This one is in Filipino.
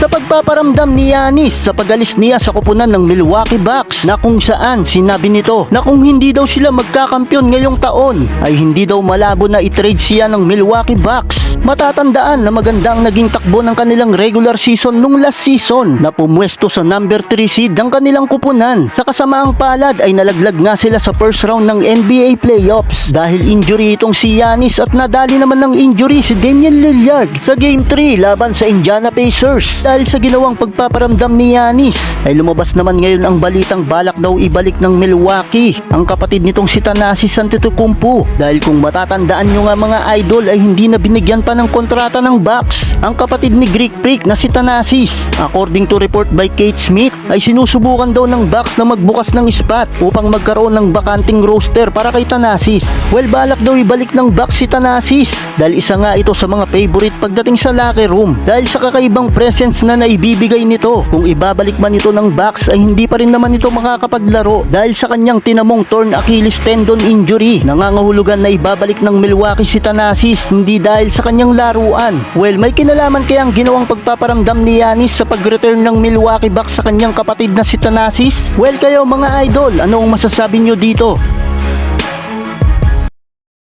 sa pagpaparamdam ni Giannis sa pag-alis niya sa koponan ng Milwaukee Bucks, na kung saan sinabi nito na kung hindi daw sila magkakampiyon ngayong taon ay hindi daw malabo na i-trade siya ng Milwaukee Bucks. Matatandaan na magandang naging takbo ng kanilang regular season nung last season na pumwesto sa number 3 seed ang kanilang kupunan. Sa kasamaang palad ay nalaglag nga sila sa first round ng NBA playoffs dahil injury itong si Giannis, at nadali naman ng injury si Damian Lillard sa Game 3 laban sa Indiana Pacers. Dahil sa ginawang pagpaparamdam ni Giannis ay lumabas naman ngayon ang balitang balak daw ibalik ng Milwaukee ang kapatid nitong si Thanasis Antetokounmpo, dahil kung matatandaan nyo nga mga idol ay hindi na binigyan pa ng kontrata ng Bucks ang kapatid ni Greek Freak na si Thanasis. According to report by Kate Smith ay sinusubukan daw ng Bucks na magbukas ng spot upang magkaroon ng bakanting roster para kay Thanasis. Well, balak daw ibalik ng Bucks si Thanasis dahil isa nga ito sa mga favorite pagdating sa locker room dahil sa kakaibang presence na naibibigay nito. Kung ibabalik man ito ng Bucks ay hindi pa rin naman ito makakapaglaro dahil sa kanyang tinamong torn Achilles tendon injury. Nangangahulugan na ibabalik ng Milwaukee si Thanasis hindi dahil sa kanyang laruan. Well, may kinalaman kaya ang ginawang pagpaparamdam ni Giannis sa pag-return ng Milwaukee Bucks sa kanyang kapatid na si Thanasis? Well, kayo mga idol, ano ang masasabi nyo dito?